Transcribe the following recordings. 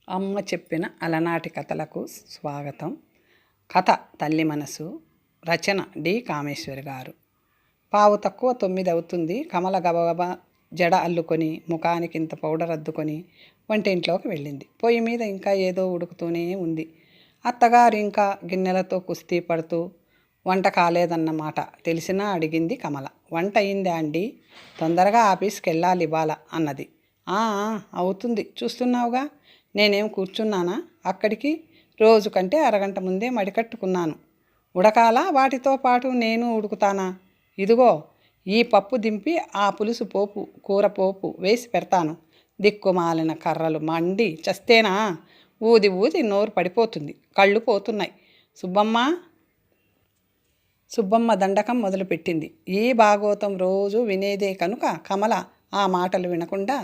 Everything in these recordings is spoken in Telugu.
అమ్మ చెప్పిన అలనాటి కథలకు స్వాగతం. కథ తల్లి మనసు. రచన డి కామేశ్వరి గారు. పావు తక్కువ 9 అవుతుంది. కమల గబగబా జడ అల్లుకొని ముఖానికి ఇంత పౌడర్ అద్దుకొని వంటింట్లోకి వెళ్ళింది. పొయ్యి మీద ఇంకా ఏదో ఉడుకుతూనే ఉంది. అత్తగారు ఇంకా గిన్నెలతో కుస్తీ పడుతూ వంట కాలేదన్నమాట తెలిసినా అడిగింది కమల. వంట అయిందా అండి? తొందరగా ఆఫీస్కి వెళ్ళాలి ఇవాళ అన్నది. అవుతుంది, చూస్తున్నావుగా. నేనేం కూర్చున్నానా అక్కడికి? రోజు కంటే అరగంట ముందే మడికట్టుకున్నాను. ఉడకాలా వాటితో పాటు నేను ఉడుకుతానా? ఇదిగో ఈ పప్పు దింపి ఆ పులుసు పోపు కూర పోపు వేసి పెడతాను. దిక్కుమాలిన కర్రలు మండి చస్తేనా? ఊది ఊది నోరు పడిపోతుంది, కళ్ళు పోతున్నాయి. సుబ్బమ్మ దండకం మొదలుపెట్టింది. ఈ భాగవతం రోజు వినేదే కనుక కమల ఆ మాటలు వినకుండా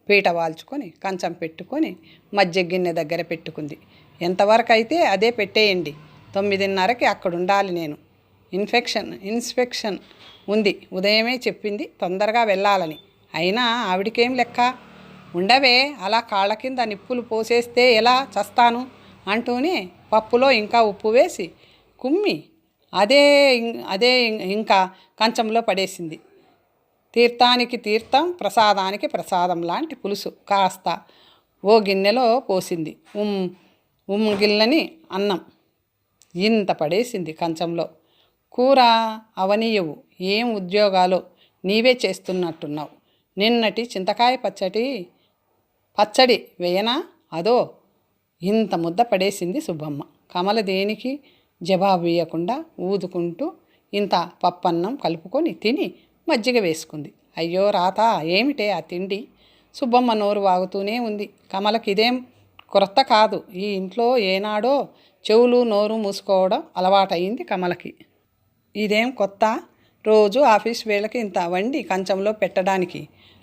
పీట వాల్చుకొని కంచం పెట్టుకొని మధ్య గిన్నె దగ్గర పెట్టుకుంది. ఎంతవరకు అయితే అదే పెట్టేయండి. 9:30కి అక్కడ ఉండాలి నేను. ఇన్స్పెక్షన్ ఉంది. ఉదయమే చెప్పింది తొందరగా వెళ్ళాలని. అయినా ఆవిడికేం లెక్క? ఉండవే, అలా కాళ్ళ కింద నిప్పులు పోసేస్తే ఎలా చస్తాను అంటూనే పప్పులో ఇంకా ఉప్పు వేసి కుమ్మి అదే ఇంకా కంచంలో పడేసింది. తీర్థానికి తీర్థం, ప్రసాదానికి ప్రసాదం లాంటి పులుసు కాస్త ఓ గిన్నెలో పోసింది. గిల్లని అన్నం ఇంత పడేసింది కంచంలో. కూర అవనీయవు. ఏం ఉద్యోగాలో నీవే చేస్తున్నట్టున్నావు. నిన్నటి చింతకాయ పచ్చడి వేయనా? అదో ఇంత ముద్ద పడేసింది సుబ్బమ్మ. కమల దేనికి జవాబు ఇవ్వకుండా ఊదుకుంటూ ఇంత పప్పన్నం కలుపుకొని తిని మజ్జిగ వేసుకుంది. అయ్యో రాత, ఏమిటే ఆ తిండి? సుబ్బమ్మ నోరు వాగుతూనే ఉంది. కమలకి ఇదేం కొత్త కాదు. ఈ ఇంట్లో ఏనాడో చెవులు నోరు మూసుకోవడం అలవాటయింది కమలకి. ఇదేం కొత్త? రోజు ఆఫీస్ వేళకి ఇంత వండి కంచంలో పెట్టడానికి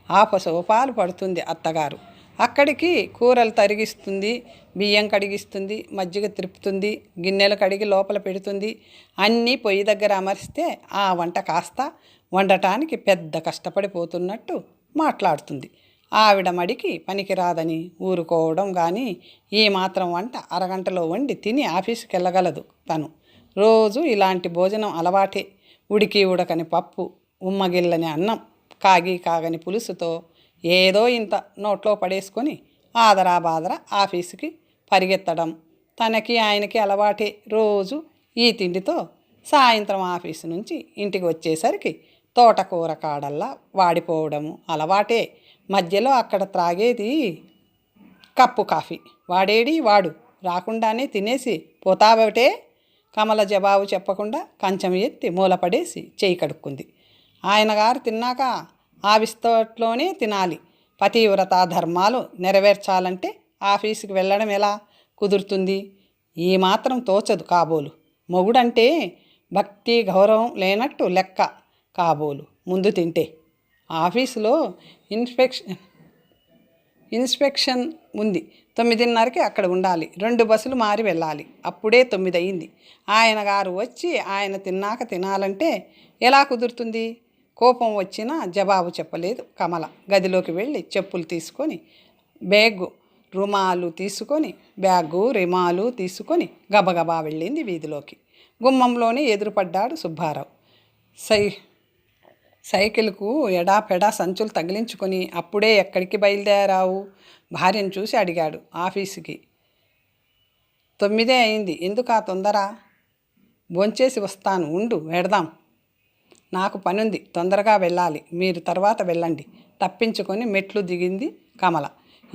ఆపసోపాలు పడుతుంది అత్తగారు. అక్కడికి కూరలు తరిగిస్తుంది, బియ్యం కడిగిస్తుంది, మజ్జిగ త్రిప్పుతుంది, గిన్నెలు కడిగి లోపల పెడుతుంది. అన్నీ పొయ్యి దగ్గర అమరిస్తే ఆ వంట కాస్త వండటానికి పెద్ద కష్టపడిపోతున్నట్టు మాట్లాడుతుంది. ఆవిడ మడికి పనికిరాదని ఊరుకోవడం కానీ ఈ మాత్రం వంట అరగంటలో వండి తిని ఆఫీసుకి వెళ్ళగలదు తను. రోజు ఇలాంటి భోజనం అలవాటే. ఉడికి ఉడకని పప్పు, ఉమ్మగిల్లని అన్నం, కాగని పులుసుతో ఏదో ఇంత నోట్లో పడేసుకొని ఆదరా ఆఫీసుకి పరిగెత్తడం తనకి ఆయనకి అలవాటే. రోజు ఈ తిండితో సాయంత్రం ఆఫీసు నుంచి ఇంటికి వచ్చేసరికి తోటకూర కాడల్లా వాడిపోవడము అలవాటే. మధ్యలో అక్కడ త్రాగేది కప్పు కాఫీ. వాడు రాకుండానే తినేసి పోతావటే? కమల జవాబు చెప్పకుండా కంచం ఎత్తి మూలపడేసి చేయి కడుక్కుంది. ఆయన గారు తిన్నాక ఆవిస్తట్లోనే తినాలి. పతివ్రత ధర్మాలు నెరవేర్చాలంటే ఆఫీసుకి వెళ్ళడం ఎలా కుదురుతుంది? ఈ మాత్రం తోచదు కాబోలు. మొగుడంటే భక్తి గౌరవం లేనట్టు లెక్క కాబోలు ముందు తింటే. ఆఫీసులో ఇన్స్పెక్షన్ ఉంది. 9:30కి అక్కడ ఉండాలి. 2 బస్సులు మారి వెళ్ళాలి. అప్పుడే 9 అయింది. ఆయన గారు వచ్చి ఆయన తిన్నాక తినాలంటే ఎలా కుదురుతుంది? కోపం వచ్చినా జవాబు చెప్పలేదు కమల. గదిలోకి వెళ్ళి చెప్పులు తీసుకొని బ్యాగు రుమాలు తీసుకొని గబగబా వెళ్ళింది వీధిలోకి. గుమ్మంలోనే ఎదురుపడ్డాడు సుబ్బారావు. సైకిల్కు ఎడాపెడా సంచులు తగిలించుకొని. అప్పుడే ఎక్కడికి బయలుదేరావు? భార్యను చూసి అడిగాడు. ఆఫీసుకి. 9 అయింది. ఎందుకు ఆ తొందర? భోంచేసి వస్తాను, ఉండు, వెడదాం. నాకు పనుంది, తొందరగా వెళ్ళాలి. మీరు తర్వాత వెళ్ళండి. తప్పించుకొని మెట్లు దిగింది కమల.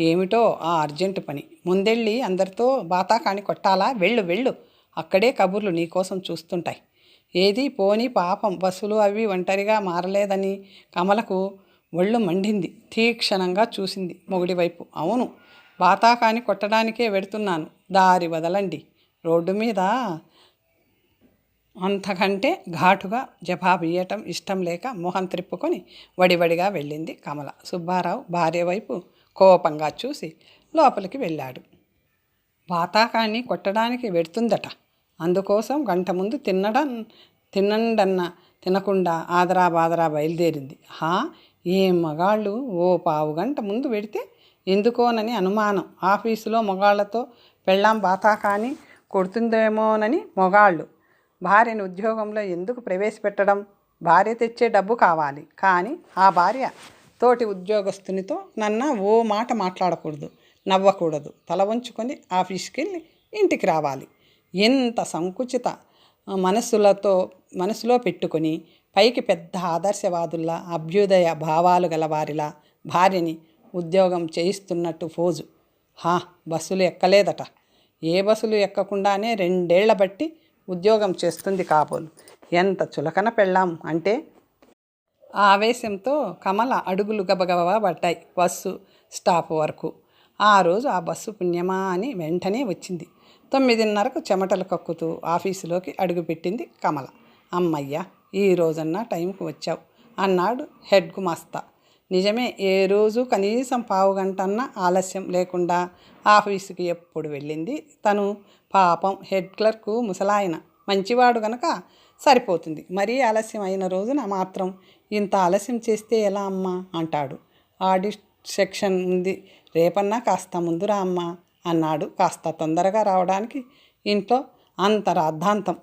ఏమిటో ఆ అర్జెంటు పని. ముందెళ్ళి అందరితో బాతాకాని కొట్టాలా? వెళ్ళు, అక్కడే కబుర్లు నీకోసం చూస్తుంటాయి. ఏది పోని పాపం బస్సులు అవి ఒంటరిగా మారలేదని కమలకు ఒళ్ళు మండింది. తీక్షణంగా చూసింది మొగుడి వైపు. అవును, బాతాకాని కొట్టడానికే వెడుతున్నాను. దారి వదలండి. రోడ్డు మీద అంతకంటే ఘాటుగా జవాబు ఇయ్యటం ఇష్టం లేక మొహం త్రిప్పుకొని వడివడిగా వెళ్ళింది కమల. సుబ్బారావు భార్య వైపు కోపంగా చూసి లోపలికి వెళ్ళాడు. బాతాకాన్ని కొట్టడానికి వెడుతుందట. అందుకోసం గంట ముందు తినకుండా ఆదరా బాదరా బయలుదేరింది. ఏం మగాళ్ళు! ఓ పావు గంట ముందు వెడితే ఎందుకోనని అనుమానం. ఆఫీసులో మొగాళ్లతో పెళ్ళాం బాతాకాని కొడుతుందేమోనని మొగాళ్ళు. భార్యను ఉద్యోగంలో ఎందుకు ప్రవేశపెట్టడం? భార్య తెచ్చే డబ్బు కావాలి, కానీ ఆ భార్య తోటి ఉద్యోగస్తునితో ఓ మాట మాట్లాడకూడదు, నవ్వకూడదు. తల వంచుకొని ఆఫీస్కి వెళ్ళి ఇంటికి రావాలి. ఎంత సంకుచిత మనసులో పెట్టుకొని పైకి పెద్ద ఆదర్శవాదుల్లా, అభ్యుదయ భావాలు గలవారిలా భార్యని ఉద్యోగం చేయిస్తున్నట్టు ఫోజు. బస్సులు ఎక్కలేదట. ఏ బస్సులు ఎక్కకుండానే 2 ఏళ్ల బట్టి ఉద్యోగం చేస్తుంది కాబోలు. ఎంత చులకన పెళ్ళాం అంటే! ఆవేశంతో కమల అడుగులు గబగబా పడ్డాయి బస్సు స్టాప్ వరకు. ఆ రోజు ఆ బస్సు పుణ్యమా అని వెంటనే వచ్చింది. 9:30కు చెమటలు కక్కుతూ ఆఫీసులోకి అడుగుపెట్టింది కమల. అమ్మయ్య, ఈ రోజన్నా టైంకు వచ్చావు అన్నాడు హెడ్ గుమాస్తా. నిజమే, ఏ రోజు కనీసం పావుగంటన్నా ఆలస్యం లేకుండా ఆఫీసుకి ఎప్పుడు వెళ్ళింది తను. పాపం హెడ్ క్లర్కు ముసలాయన మంచివాడు గనక సరిపోతుంది. మరీ ఆలస్యం అయిన రోజున మాత్రం ఇంత ఆలస్యం చేస్తే ఎలా అమ్మా అంటాడు. ఆడిట్ సెక్షన్ ఉంది, రేపన్నా కాస్త ముందురా అమ్మా అన్నాడు. కాస్త తొందరగా రావడానికి ఇంట్లో అంత రాద్ధాంతం.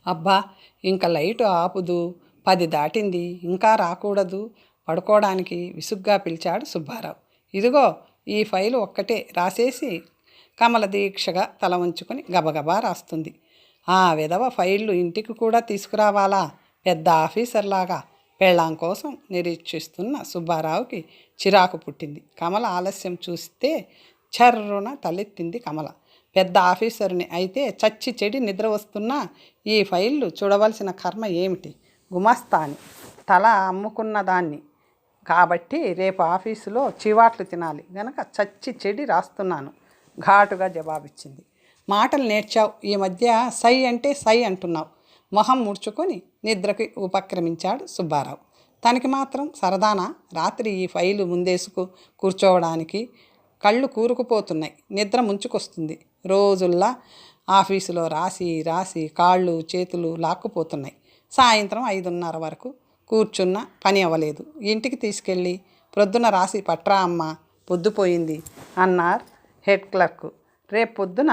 అబ్బా, ఇంకా లైటు ఆపుదు, 10 దాటింది, ఇంకా రాకూడదు పడుకోవడానికి విసుగ్గా పిలిచాడు సుబ్బారావు. ఇదిగో ఈ ఫైలు ఒక్కటే రాసేసి కమల దీక్షగా తల వంచుకొని గబగబా రాస్తుంది. ఆ విధవ ఫైళ్ళు ఇంటికి కూడా తీసుకురావాలా? పెద్ద ఆఫీసర్లాగా. పెళ్ళాం కోసం నిరీక్షిస్తున్న సుబ్బారావుకి చిరాకు పుట్టింది. కమల ఆలస్యం చూస్తే చర్రున తలెత్తింది కమల. పెద్ద ఆఫీసర్ని అయితే చచ్చి చెడి నిద్ర వస్తున్నా ఈ ఫైళ్ళు చూడవలసిన కర్మ ఏమిటి? గుమాస్తాని తల అమ్ముకున్న దాన్ని కాబట్టి రేపు ఆఫీసులో చివాట్లు తినాలి గనక చచ్చి చెడి రాస్తున్నాను ఘాటుగా జవాబిచ్చింది. మాటలు నేర్చావు, ఈ మధ్య సై అంటే సై అంటున్నావు. మొహం ముడుచుకొని నిద్రకి ఉపక్రమించాడు సుబ్బారావు. తనకి మాత్రం సరదానా రాత్రి ఈ ఫైలు ముందేసుకు కూర్చోవడానికి? కళ్ళు కూరుకుపోతున్నాయి, నిద్ర ముంచుకొస్తుంది. రోజుల్లా ఆఫీసులో రాసి రాసి కాళ్ళు చేతులు లాక్కుపోతున్నాయి. సాయంత్రం 5:30 వరకు కూర్చున్న పని అవ్వలేదు. ఇంటికి తీసుకెళ్ళి ప్రొద్దున రాసి పట్రా అమ్మా, పొద్దుపోయింది అన్నారు హెడ్ క్లర్క్. రేపు పొద్దున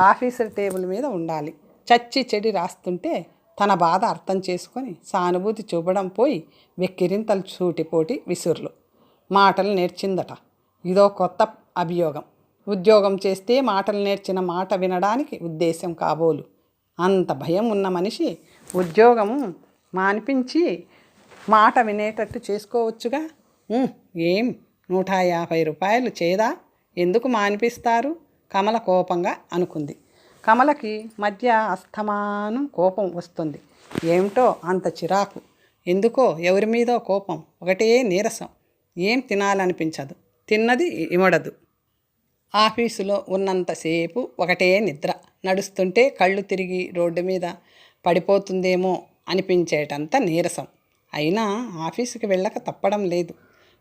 ఆఫీసర్ టేబుల్ మీద ఉండాలి. చచ్చి చెడి రాస్తుంటే తన బాధ అర్థం చేసుకొని సానుభూతి చూపడం పోయి వెక్కిరింతలు సూటిపోటి విసుర్లు. మాటలు నేర్చిందట. ఇదో కొత్త అభియోగం. ఉద్యోగం చేస్తే మాటలు నేర్చిన మాట వినడానికి ఉద్దేశం కాబోలు. అంత భయం ఉన్న మనిషి ఉద్యోగం మానిపించి మాట వినేటట్టు చేసుకోవచ్చుగా. ఏం 150 రూపాయలు చేదా? ఎందుకు మానిపిస్తారు? కమల కోపంగా అనుకుంది. కమలకి మధ్య అస్తమానం కోపం వస్తుంది. ఏమిటో అంత చిరాకు. ఎందుకో ఎవరి మీదో కోపం. ఒకటే నీరసం. ఏం తినాలనిపించదు, తిన్నది ఇమడదు. ఆఫీసులో ఉన్నంతసేపు ఒకటే నిద్ర. నడుస్తుంటే కళ్ళు తిరిగి రోడ్డు మీద పడిపోతుందేమో అనిపించేటంత నీరసం. అయినా ఆఫీసుకి వెళ్ళక తప్పడం లేదు.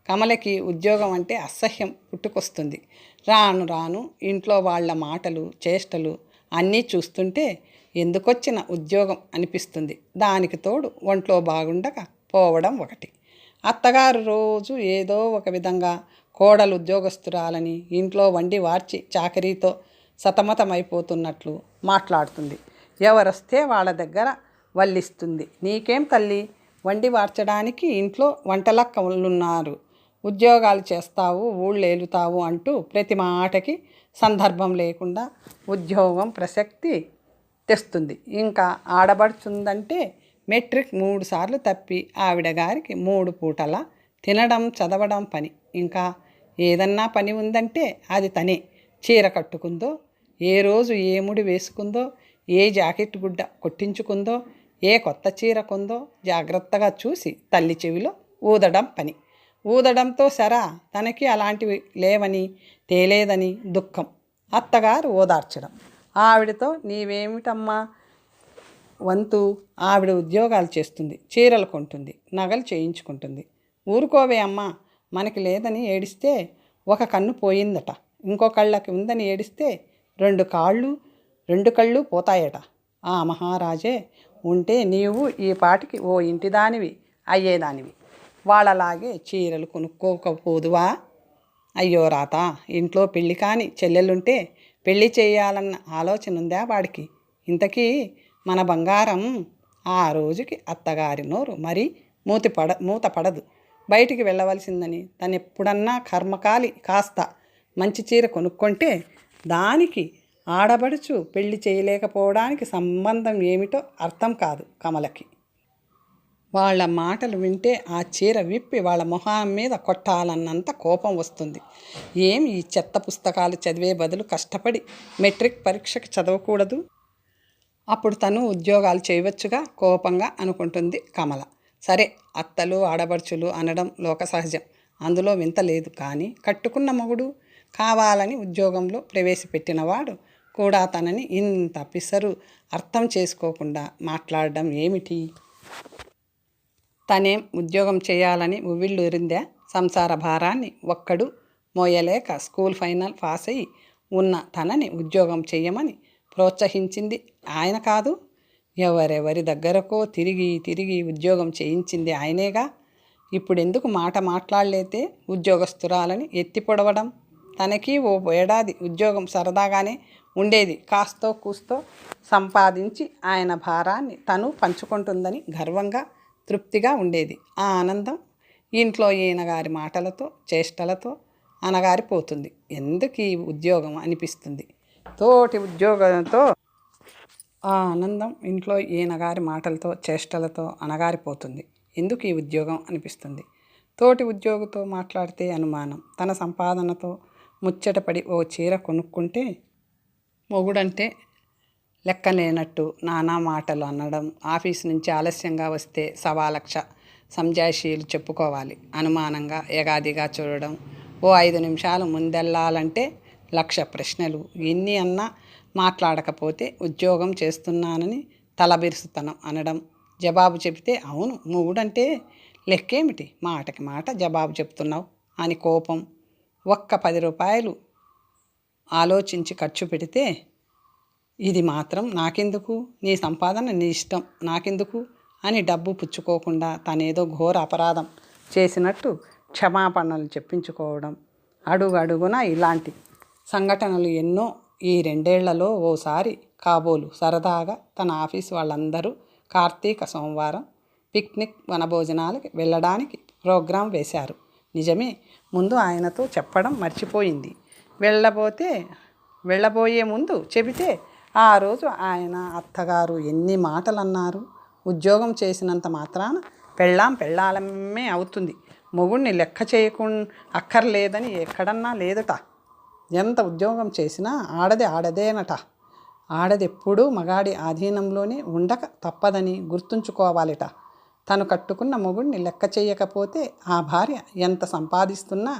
కమలకి ఉద్యోగం అంటే అసహ్యం పుట్టుకొస్తుంది. రాను రాను ఇంట్లో వాళ్ళ మాటలు చేష్టలు అన్నీ చూస్తుంటే ఎందుకొచ్చిన ఉద్యోగం అనిపిస్తుంది. దానికి తోడు ఒంట్లో బాగుండక పోవడం ఒకటి. అత్తగారు రోజు ఏదో ఒక విధంగా కోడలు ఉద్యోగస్తురాలని ఇంట్లో వండి వార్చి చాకరీతో సతమతమైపోతున్నట్లు మాట్లాడుతుంది. ఎవరొస్తే వాళ్ళ దగ్గర వల్లిస్తుంది. నీకేం తల్లి, వండి వార్చడానికి ఇంట్లో వంటలక్కలున్నారు, ఉద్యోగాలు చేస్తావు, ఊళ్ళేలుతావు అంటూ ప్రతి మాటకి సందర్భం లేకుండా ఉద్యోగం ప్రసక్తి తెస్తుంది. ఇంకా ఆడబడుచుందంటే మెట్రిక్ 3 సార్లు తప్పి ఆవిడ గారికి 3 పూటలా తినడం చదవడం పని. ఇంకా ఏదన్నా పని ఉందంటే అది తనే. చీర కట్టుకుందో, ఏ రోజు ఏ ముడి వేసుకుందో, ఏ జాకెట్ గుడ్డ కొట్టించుకుందో, ఏ కొత్త చీర కొందో జాగ్రత్తగా చూసి తల్లి చెవిలో ఊదడం పని. ఊదడంతో సరా తనకి అలాంటివి లేవని తేలేదని దుఃఖం. అత్తగారు ఓదార్చడం. ఆవిడతో నీవేమిటమ్మా వంతు? ఆవిడ ఉద్యోగాలు చేస్తుంది, చీరలు కొంటుంది, నగలు చేయించుకుంటుంది. ఊరుకోవే అమ్మా, మనకి లేదని ఏడిస్తే ఒక కన్ను పోయిందట, ఇంకో కళ్ళకి ఉందని ఏడిస్తే 2 కళ్ళు పోతాయట. ఆ మహారాజే ఉంటే నీవు ఈ పాటికి ఓ ఇంటిదానివి అయ్యేదానివి. వాళ్ళలాగే చీరలు కొనుక్కోకపోదువా? అయ్యో రాత, ఇంట్లో పెళ్ళి కాని చెల్లెలుంటే పెళ్ళి చేయాలన్న ఆలోచన ఉందా వాడికి? ఇంతకీ మన బంగారం ఆ రోజుకి అత్తగారి నోరు మరీ మూత పడదు. బయటికి వెళ్ళవలసిందని తనెప్పుడన్నా కర్మకాలి కాస్త మంచి చీర కొనుక్కుంటే దానికి ఆడబడుచు పెళ్లి చేయలేకపోవడానికి సంబంధం ఏమిటో అర్థం కాదు కమలకి. వాళ్ళ మాటలు వింటే ఆ చీర విప్పి వాళ్ళ మొహం మీద కొట్టాలన్నంత కోపం వస్తుంది. ఏం ఈ చెత్త పుస్తకాలు చదివే బదులు కష్టపడి మెట్రిక్ పరీక్షకి చదవకూడదు? అప్పుడు తను ఉద్యోగాలు చేయవచ్చుగా కోపంగా అనుకుంటుంది కమల. సరే, అత్తలు ఆడబడుచులు అనడం లోక సహజం, అందులో వింత లేదు. కానీ కట్టుకున్న మొగుడు కావాలని ఉద్యోగంలో ప్రవేశపెట్టినవాడు కూడా తనని ఇంత పిసరు అర్థం చేసుకోకుండా మాట్లాడడం ఏమిటి? తనేం ఉద్యోగం చేయాలని ఉవ్విళ్ళూరిందా? సంసార భారాన్ని ఒక్కడు మోయలేక స్కూల్ ఫైనల్ పాస్ అయి ఉన్న తనని ఉద్యోగం చేయమని ప్రోత్సహించింది ఆయన కాదు. ఎవరెవరి దగ్గరకో తిరిగి తిరిగి ఉద్యోగం చేయించింది ఆయనేగా. ఇప్పుడెందుకు మాట మాట్లాడలేతే ఉద్యోగస్తురాలని ఎత్తి పొడవడం? తనకి ఓ ఏడాది ఉద్యోగం సరదాగానే ఉండేది. కాస్తో కూస్తో సంపాదించి ఆయన భారాన్ని తను పంచుకుంటుందని గర్వంగా తృప్తిగా ఉండేది. ఆ ఆనందం ఇంట్లో ఈయనగారి మాటలతో చేష్టలతో అనగారిపోతుంది. ఎందుకు ఈ ఉద్యోగం అనిపిస్తుంది. తోటి ఉద్యోగంతో ఆ ఆనందం ఇంట్లో ఈయనగారి మాటలతో చేష్టలతో అనగారిపోతుంది. ఎందుకు ఈ ఉద్యోగం అనిపిస్తుంది. తోటి ఉద్యోగితో మాట్లాడితే అనుమానం. తన సంపాదనతో ముచ్చటపడి ఓ చీర కొనుక్కుంటే మొగుడంటే లెక్కలేనట్టు నానా మాటలు అనడం. ఆఫీస్ నుంచి ఆలస్యంగా వస్తే 1,15,00,000 సంజాయిషీలు చెప్పుకోవాలి. అనుమానంగా ఎగాదిగా చూడడం. ఓ 5 నిమిషాలు ముందెళ్ళాలంటే 1,00,000 ప్రశ్నలు. ఎన్ని అన్నా మాట్లాడకపోతే ఉద్యోగం చేస్తున్నానని తలబిరుసుతనం అనడం. జవాబు చెబితే అవును మొగుడంటే లెక్కేమిటి, మాటకి మాట జవాబు చెప్తున్నావు అని కోపం. ఒక్క 10 రూపాయలు ఆలోచించి ఖర్చు పెడితే ఇది మాత్రం నాకెందుకు, నీ సంపాదన నీ ఇష్టం నాకెందుకు అని డబ్బు పుచ్చుకోకుండా తనేదో ఘోర అపరాధం చేసినట్టు క్షమాపణలు చెప్పించుకోవడం. అడుగు అడుగున ఇలాంటి సంఘటనలు ఎన్నో. ఈ 2 ఏళ్లలో ఓసారి కాబోలు సరదాగా తన ఆఫీసు వాళ్ళందరూ కార్తీక సోమవారం పిక్నిక్ వనభోజనాలకి వెళ్ళడానికి ప్రోగ్రాం వేశారు. నిజమే, ముందు ఆయనతో చెప్పడం మర్చిపోయింది. వెళ్ళబోయే ముందు చెబితే ఆ రోజు ఆయన అత్తగారు ఎన్ని మాటలు అన్నారు. ఉద్యోగం చేసినంత మాత్రాన పెళ్ళాలమ్మే అవుతుంది, మొగుడిని లెక్క అక్కర్లేదని ఎక్కడన్నా లేదట. ఎంత ఉద్యోగం చేసినా ఆడది ఆడదేనట. ఆడదెప్పుడూ మగాడి ఆధీనంలోనే ఉండక తప్పదని గుర్తుంచుకోవాలిట. తను కట్టుకున్న మొగుడిని లెక్క చేయకపోతే ఆ భార్య ఎంత సంపాదిస్తున్నా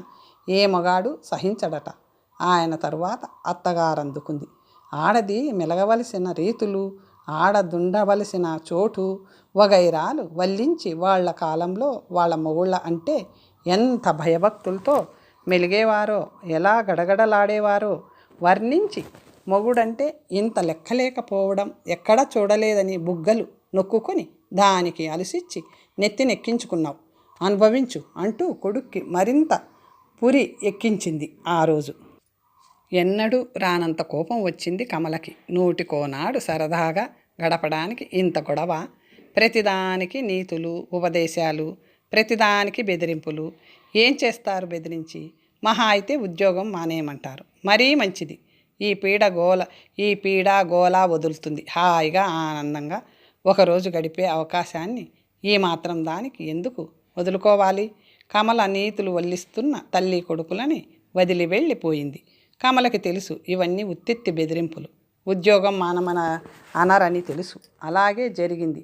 ఏ మగాడు సహించడట. ఆయన తరువాత అత్తగారందుకుంది. ఆడది మెలగవలసిన రీతులు, ఆడదుండవలసిన చోటు వగైరాలు వల్లించి వాళ్ళ కాలంలో వాళ్ళ మొగుళ్ళ అంటే ఎంత భయభక్తులతో మెలిగేవారో, ఎలా గడగడలాడేవారో వర్ణించి మొగుడంటే ఇంత లెక్కలేకపోవడం ఎక్కడా చూడలేదని బుగ్గలు నొక్కుకొని దానికి అలసిచ్చి నెత్తినెక్కించుకున్నావు, అనుభవించు అంటూ కొడుక్కి మరింత పురి ఎక్కించింది. ఆ రోజు ఎన్నడూ రానంత కోపం వచ్చింది కమలకి. నూటికోనాడు సరదాగా గడపడానికి ఇంత గొడవ. ప్రతిదానికి నీతులు ఉపదేశాలు, ప్రతిదానికి బెదిరింపులు. ఏం చేస్తారు బెదిరించి? మహా అయితే ఉద్యోగం మానేయమంటారు. మరీ మంచిది. ఈ పీడ గోల వదులుతుంది. హాయిగా ఆనందంగా ఒకరోజు గడిపే అవకాశాన్ని ఈ మాత్రం దానికి ఎందుకు వదులుకోవాలి? కమల నీతులు వల్లిస్తున్న తల్లి కొడుకులని వదిలి వెళ్ళిపోయింది. కమలకి తెలుసు ఇవన్నీ ఉత్తిత్తి బెదిరింపులు. ఉద్యోగం మానమన అనరని తెలుసు. అలాగే జరిగింది.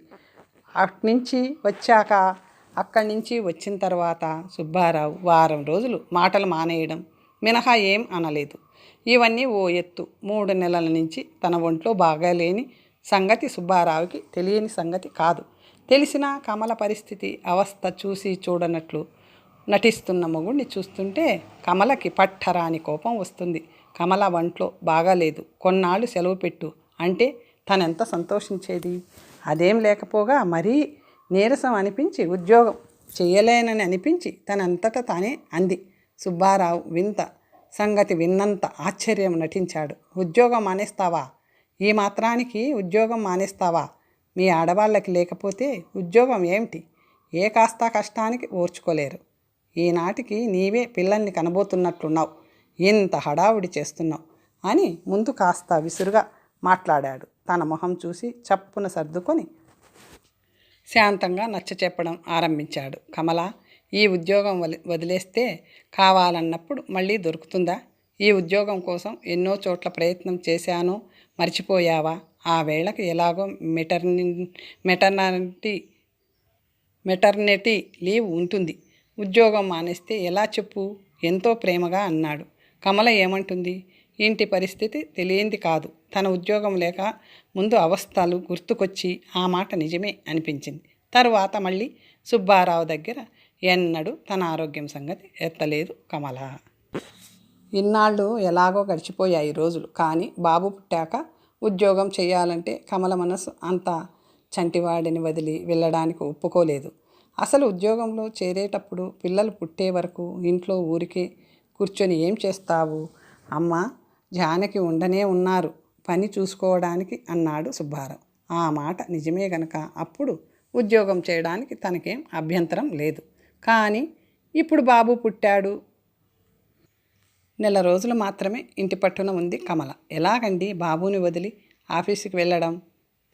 అక్కడి నుంచి వచ్చిన తర్వాత సుబ్బారావు వారం రోజులు మాటలు మానేయడం మినహా ఏం అనలేదు. ఇవన్నీ ఓ ఎత్తు. 3 నెలల నుంచి తన ఒంట్లో బాగాలేని సంగతి సుబ్బారావుకి తెలియని సంగతి కాదు. తెలిసినా కమల పరిస్థితి అవస్థ చూసి చూడనట్లు నటిస్తున్న మొగుడిని చూస్తుంటే కమలకి పట్టరాని కోపం వస్తుంది. కమల ఒంట్లో బాగాలేదు, కొన్నాళ్ళు సెలవు పెట్టు అంటే తనెంత సంతోషించేది. అదేం లేకపోగా మరీ నీరసం అనిపించి ఉద్యోగం చేయలేనని అనిపించి తనంతట తానే అంది. సుబ్బారావు వింత సంగతి విన్నంత ఆశ్చర్యం నటించాడు. ఉద్యోగం మానేస్తావా? ఈ మాత్రానికి ఉద్యోగం మానేస్తావా? మీ ఆడవాళ్ళకి లేకపోతే ఉద్యోగం ఏమిటి? ఏ కాస్త కష్టానికి ఓర్చుకోలేరు. ఈనాటికి నీవే పిల్లల్ని కనబోతున్నట్లున్నావు, ఇంత హడావుడి చేస్తున్నావు అని ముందు కాస్త విసురుగా మాట్లాడాడు. తన మొహం చూసి చప్పున సర్దుకొని శాంతంగా నచ్చచెప్పడం ఆరంభించాడు. కమల, ఈ ఉద్యోగం వదిలేస్తే కావాలన్నప్పుడు మళ్ళీ దొరుకుతుందా? ఈ ఉద్యోగం కోసం ఎన్నో చోట్ల ప్రయత్నం చేశాను, మర్చిపోయావా? ఆ వేళకి ఎలాగో మెటర్నిటీ లీవ్ ఉంటుంది. ఉద్యోగం మానేస్తే ఎలా చెప్పు? ఎంతో ప్రేమగా అన్నాడు. కమల ఏమంటుంది? ఇంటి పరిస్థితి తెలియంది కాదు. తన ఉద్యోగం లేక ముందు అవస్థలు గుర్తుకొచ్చి ఆ మాట నిజమే అనిపించింది. తరువాత మళ్ళీ సుబ్బారావు దగ్గర ఎన్నడూ తన ఆరోగ్యం సంగతి ఎత్తలేదు కమల. ఇన్నాళ్ళు ఎలాగో గడిచిపోయాయి రోజులు. కానీ బాబు పుట్టాక ఉద్యోగం చేయాలంటే కమల మనసు అంత చంటివాడిని వదిలి వెళ్ళడానికి ఒప్పుకోలేదు. అసలు ఉద్యోగంలో చేరేటప్పుడు పిల్లలు పుట్టే వరకు ఇంట్లో ఊరికే కూర్చొని ఏం చేస్తావు? అమ్మ జానకి ఉండనే ఉన్నారు పని చూసుకోవడానికి అన్నాడు సుబ్బారావు. ఆ మాట నిజమే గనక అప్పుడు ఉద్యోగం చేయడానికి తనకేం అభ్యంతరం లేదు. కానీ ఇప్పుడు బాబు పుట్టాడు. నెల రోజులు మాత్రమే ఇంటి పట్టున ఉంది కమల. ఎలాగండి బాబుని వదిలి ఆఫీసుకి వెళ్ళడం?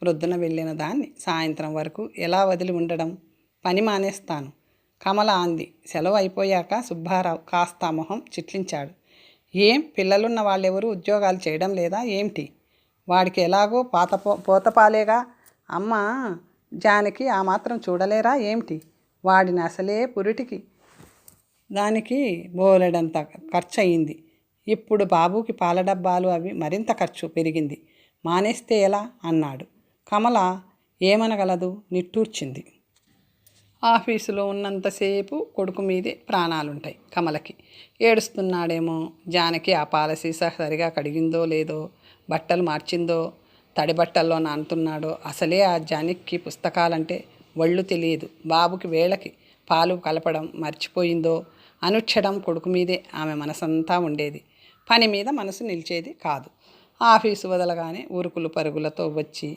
ప్రొద్దున వెళ్ళిన దాన్ని సాయంత్రం వరకు ఎలా వదిలి ఉండడం? పని మానేస్తాను కమల అంది. సెలవు అయిపోయాక సుబ్బారావు కాస్త మొహం చిట్లించాడు. ఏం పిల్లలున్న వాళ్ళెవరూ ఉద్యోగాలు చేయడం లేదా ఏమిటి? వాడికి ఎలాగో పోతపాలేగా. అమ్మ జానకి ఆ మాత్రం చూడలేరా ఏమిటి? వాడిని అసలే పురిటికి దానికి బోలెడంత ఖర్చు అయింది. ఇప్పుడు బాబుకి పాల డబ్బాలు అవి మరింత ఖర్చు పెరిగింది. మానేస్తే ఎలా అన్నాడు. కమల ఏమనగలదు? నిట్టూర్చింది. ఆఫీసులో ఉన్నంతసేపు కొడుకు మీదే ప్రాణాలుంటాయి కమలకి. ఏడుస్తున్నాడేమో. జానకి ఆ పాలసీసా సరిగా కడిగిందో లేదో, బట్టలు మార్చిందో, తడి బట్టల్లో నానుతున్నాడో. అసలే ఆ జానకి పుస్తకాలంటే ఒళ్ళు తెలియదు. బాబుకి వేళకి పాలు కలపడం మర్చిపోయిందో. అనుక్షణం కొడుకు మీదే ఆమె మనసంతా ఉండేది. పని మీద మనసు నిలిచేది కాదు. ఆఫీసు వదలగానే ఉరుకులు పరుగులతో వచ్చి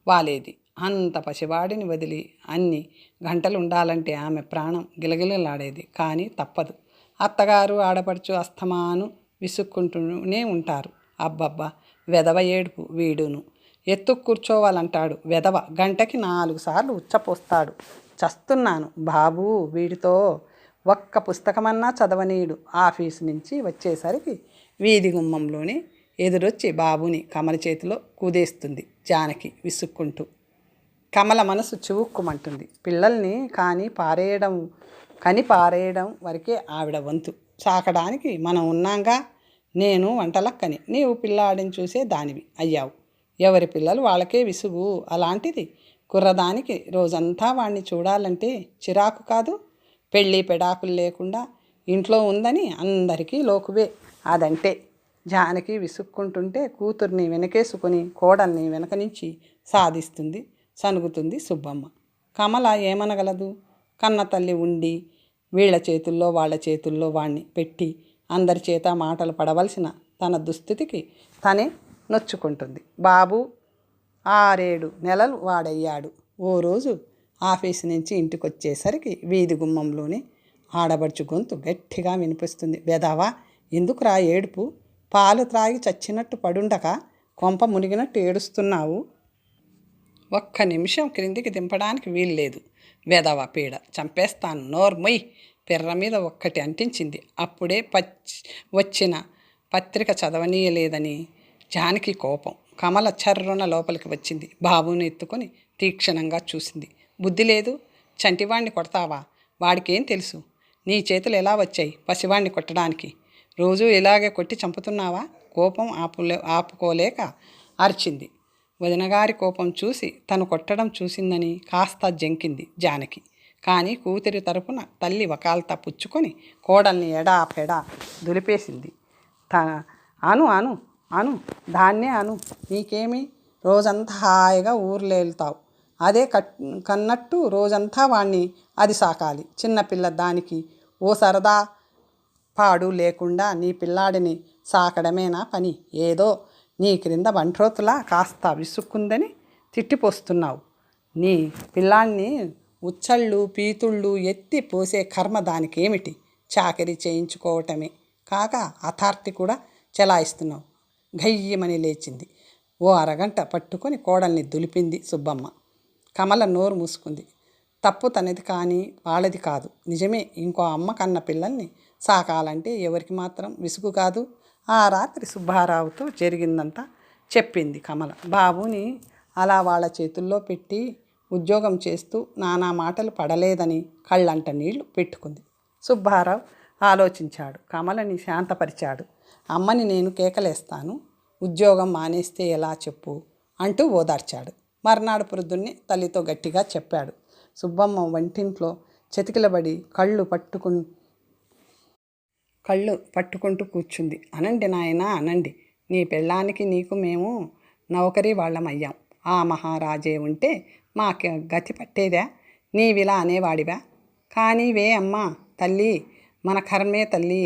వాలేది. అంత పసివాడిని వదిలి అన్ని గంటలు ఉండాలంటే ఆమె ప్రాణం గిలగిలలాడేది. కానీ తప్పదు. అత్తగారు ఆడపడుచు అస్తమాను విసుక్కుంటూనే ఉంటారు. అబ్బబ్బా వెధవ ఏడుపు వీడును. ఎత్తు కూర్చోవాలంటాడు వెధవ. గంటకి 4 సార్లు ఉచ్చపోస్తాడు. చస్తున్నాను బాబూ వీడితో. ఒక్క పుస్తకమన్నా చదవనీయుడు. ఆఫీసు నుంచి వచ్చేసరికి వీధి గుమ్మంలోనే ఎదురొచ్చి బాబుని కమల చేతిలో కుదేస్తుంది జానకి విసుక్కుంటూ. కమల మనసు చివుక్కుమంటుంది. పిల్లల్ని కని పారేయడం వరకే ఆవిడ వంతు. సాకడానికి మనం ఉన్నాంగా. నేను వంటలక్కని, నీవు పిల్లాడిని చూసే దానివి అయ్యావు. ఎవరి పిల్లలు వాళ్ళకే విసుగు. అలాంటిది కుర్రదానికి రోజంతా వాణ్ణి చూడాలంటే చిరాకు కాదు? పెళ్ళి పెడాకులు లేకుండా ఇంట్లో ఉందని అందరికీ లోకువే అదంటే. జానకి విసుక్కుంటుంటే కూతుర్ని వెనకేసుకొని కోడల్ని వెనక నుంచి సాధిస్తుంది, సనుగుతుంది సుబ్బమ్మ. కమల ఏమనగలదు? కన్న తల్లి ఉండి వీళ్ళ చేతుల్లో వాళ్ళ చేతుల్లో వాణ్ణి పెట్టి అందరి చేత మాటలు పడవలసిన తన దుస్థితికి తనే నొచ్చుకుంటుంది. బాబు 6-7 నెలలు వాడయ్యాడు. ఓ రోజు ఆఫీసు నుంచి ఇంటికొచ్చేసరికి వీధి గుమ్మంలోనే ఆడబడుచు గొంతు గట్టిగా వినిపిస్తుంది. వెధవా ఎందుకురా ఏడుపు? పాలు త్రాగి చచ్చినట్టు పడుండక కొంప మునిగినట్టు ఏడుస్తున్నావు. ఒక్క నిమిషం క్రిందికి దింపడానికి వీల్లేదు. వెధవ పీడ చంపేస్తాను. నోర్మొయ్. పిర్ర మీద ఒక్కటి అంటించింది. అప్పుడే వచ్చిన పత్రిక చదవనీయలేదని జానకి కోపం. కమల చర్రున లోపలికి వచ్చింది. బాబుని ఎత్తుకొని తీక్షణంగా చూసింది. బుద్ధి లేదు. చంటివాణ్ణి కొడతావా? వాడికేం తెలుసు? నీ చేతులు ఎలా వచ్చాయి పసివాణ్ణి కొట్టడానికి? రోజూ ఇలాగే కొట్టి చంపుతున్నావా? కోపం ఆపుకోలేక అరిచింది. వదినగారి కోపం చూసి తను కొట్టడం చూసిందని కాస్త జంకింది జానకి. కానీ కూతురి తరపున తల్లి వకాల్తా పుచ్చుకొని కోడల్ని ఎడాపెడా దులిపేసింది. అను అను అను దాన్నే అను. నీకేమి? రోజంతా హాయిగా ఊర్లేలుతావు. అదే కన్నట్టు రోజంతా వాణ్ణి అది సాకాలి. చిన్నపిల్ల దానికి ఓ సరదా పాడు లేకుండా నీ పిల్లాడిని సాకడమేనా పని? ఏదో నీ క్రింద బంట్రోతులా కాస్త విసుక్కుందని తిట్టిపోస్తున్నావు. నీ పిల్లాన్ని ఉచ్చళ్ళు పీతుళ్ళు ఎత్తి పోసే కర్మ దానికేమిటి? చాకరీ చేయించుకోవటమే కాక అథారిటీ కూడా చెలాయిస్తున్నావు. గయ్యమని లేచింది. ఓ అరగంట పట్టుకొని కోడల్ని దులిపింది సుబ్బమ్మ. కమల నోరు మూసుకుంది. తప్పు తనది కానీ వాళ్ళది కాదు. నిజమే, ఇంకో అమ్మ కన్న పిల్లల్ని సాకాలంటే ఎవరికి మాత్రం విసుగు కాదు. ఆ రాత్రి సుబ్బారావుతో జరిగిందంతా చెప్పింది కమల. బాబుని అలా వాళ్ళ చేతుల్లో పెట్టి ఉద్యోగం చేస్తూ నానా మాటలు పడలేదని కళ్ళంట నీళ్లు పెట్టుకుంది. సుబ్బారావు ఆలోచించాడు. కమలని శాంతపరిచాడు. అమ్మని నేను కేకలేస్తాను, ఉద్యోగం మానేస్తే ఎలా చెప్పు అంటూ ఓదార్చాడు. మర్నాడు ప్రొద్దున్నే తల్లితో గట్టిగా చెప్పాడు. సుబ్బమ్మ వంటింట్లో చతికిలబడి కళ్ళు పట్టుకుంటూ కూర్చుంది. అనండి నాయనా అనండి. నీ పెళ్ళానికి నీకు మేము నౌకరీ వాళ్ళమయ్యాం. ఆ మహారాజే ఉంటే మాకు గతి పట్టేదా? నీవిలా అనేవాడివా? కానీ వే అమ్మా తల్లి, మన కర్మే తల్లి,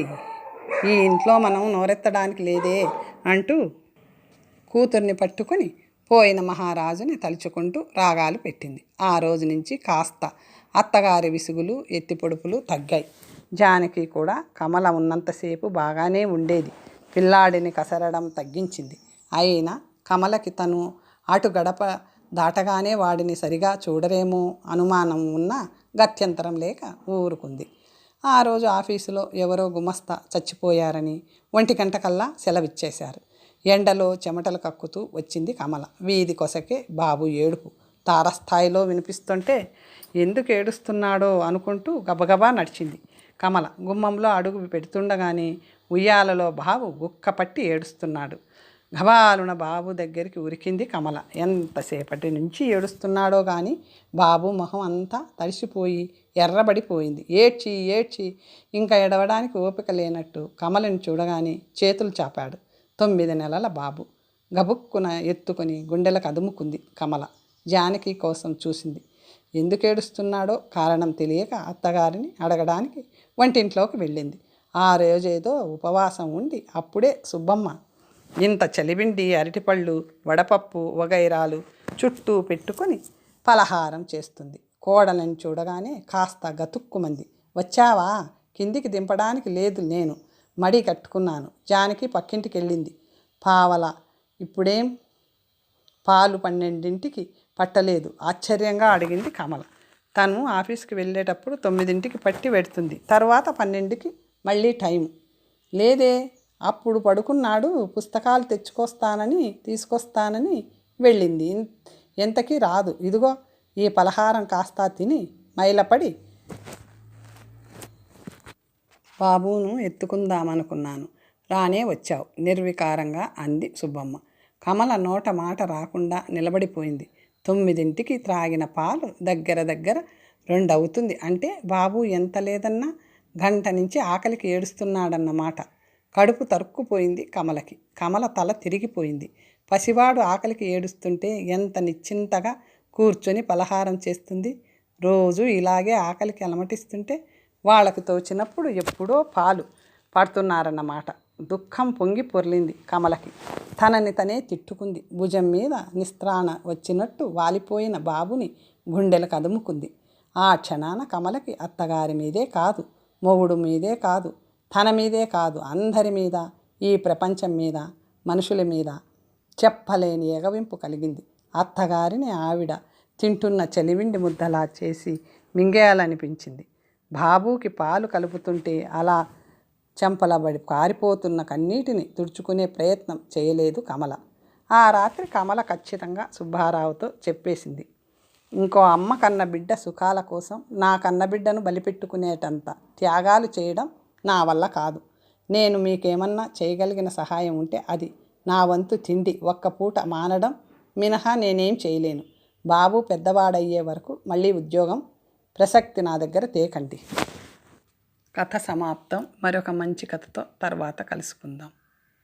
ఈ ఇంట్లో మనం నోరెత్తడానికి లేదే అంటూ కూతుర్ని పట్టుకొని పోయిన మహారాజుని తలుచుకుంటూ రాగాలు పెట్టింది. ఆ రోజు నుంచి కాస్త అత్తగారి విసుగులు ఎత్తిపొడుపులు తగ్గాయి. జానకి కూడా కమల ఉన్నంతసేపు బాగానే ఉండేది. పిల్లాడిని కసరడం తగ్గించింది. అయినా కమలకి తను అటు గడప దాటగానే వాడిని సరిగా చూడరేమో అనుమానం ఉన్నా గత్యంతరం లేక ఊరుకుంది. ఆ రోజు ఆఫీసులో ఎవరో గుమస్తా చచ్చిపోయారని 1 గంటకల్లా సెలవిచ్చేశారు. ఎండలో చెమటలు కక్కుతూ వచ్చింది కమల. వీధి కొసకే బాబు ఏడుపు తారస్థాయిలో వినిపిస్తుంటే ఎందుకు ఏడుస్తున్నాడో అనుకుంటూ గబగబా నడిచింది కమల. గుమ్మంలో అడుగు పెడుతుండగానే ఉయ్యాలలో బాబు గుక్క పట్టి ఏడుస్తున్నాడు. గబాలున బాబు దగ్గరికి ఉరికింది కమల. ఎంతసేపటి నుంచి ఏడుస్తున్నాడో కానీ బాబు మొహం అంతా తడిసిపోయి ఎర్రబడిపోయింది. ఏడ్చి ఏడ్చి ఇంకా ఎడవడానికి ఓపిక లేనట్టు కమలని చూడగానే చేతులు చాపాడు. 9 నెలల బాబు. గబుక్కున ఎత్తుకొని గుండెలకు అదుముకుంది కమల. జానకి కోసం చూసింది. ఎందుకు ఏడుస్తున్నాడో కారణం తెలియక అత్తగారిని అడగడానికి వంటింట్లోకి వెళ్ళింది. ఆ రోజేదో ఉపవాసం ఉండి అప్పుడే సుబ్బమ్మ ఇంత చలివిండి అరటిపళ్ళు వడపప్పు వగైరాలు చుట్టూ పెట్టుకొని పలహారం చేస్తుంది. కోడలని చూడగానే కాస్త గతుక్కుమంది. వచ్చావా? కిందికి దింపడానికి లేదు, నేను మడి కట్టుకున్నాను. జానకి పక్కింటికి వెళ్ళింది. పావల ఇప్పుడేం పాలు 12ంటికి పట్టలేదు ఆశ్చర్యంగా అడిగింది కమల. తను ఆఫీస్కి వెళ్ళేటప్పుడు 9ంటికి పట్టి పెడుతుంది. తర్వాత 12ంటికి మళ్ళీ టైం లేదే. అప్పుడు పడుకున్నాడు. పుస్తకాలు తీసుకొస్తానని వెళ్ళింది. ఎంతకీ రాదు. ఇదిగో ఈ పలహారం కాస్త తిని మైలపడి బాబును ఎత్తుకుందామనుకున్నాను, రానే వచ్చావు నిర్వికారంగా అంది సుబ్బమ్మ. కమల నోట మాట రాకుండా నిలబడిపోయింది. 9ంటికి త్రాగిన పాలు దగ్గర 2 అవుతుంది అంటే బాబు ఎంత లేదన్నా గంట నుంచి ఆకలికి ఏడుస్తున్నాడన్నమాట. కడుపు తరుక్కుపోయింది కమలకి. కమల తల తిరిగిపోయింది. పసివాడు ఆకలికి ఏడుస్తుంటే ఎంత నిశ్చింతగా కూర్చొని పలహారం చేస్తుంది. రోజు ఇలాగే ఆకలికి అలమటిస్తుంటే వాళ్ళకి తోచినప్పుడు ఎప్పుడో పాలు పడుతున్నారన్నమాట. దుఃఖం పొంగి పొర్లింది కమలకి. తనని తనే తిట్టుకుంది. భుజం మీద నిస్త్రాణ వచ్చినట్టు వాలిపోయిన బాబుని గుండెలకు అదుముకుంది. ఆ క్షణాన కమలకి అత్తగారి మీదే కాదు, మొగుడు మీదే కాదు, తన మీదే కాదు, అందరి మీద, ఈ ప్రపంచం మీద, మనుషుల మీద చెప్పలేని ఎగవింపు కలిగింది. అత్తగారిని ఆవిడ తింటున్న చలివిండి ముద్దలా చేసి మింగేయాలనిపించింది. బాబుకి పాలు కలుపుతుంటే అలా చెంపలబడి కారిపోతున్న కన్నీటిని తుడుచుకునే ప్రయత్నం చేయలేదు కమల. ఆ రాత్రి కమల ఖచ్చితంగా సుబ్బారావుతో చెప్పేసింది. ఇంకో అమ్మ కన్న బిడ్డ సుఖాల కోసం నా కన్నబిడ్డను బలిపెట్టుకునేటంత త్యాగాలు చేయడం నా వల్ల కాదు. నేను మీకేమన్నా చేయగలిగిన సహాయం ఉంటే అది నా వంతు తిండి ఒక్క పూట మానడం మినహా నేనేం చేయలేను. బాబు పెద్దవాడయ్యే వరకు మళ్ళీ ఉద్యోగం ప్రసక్తి నా దగ్గర తేకండి. కథ సమాప్తం. మరొక మంచి కథతో తర్వాత కలుసుకుందాం.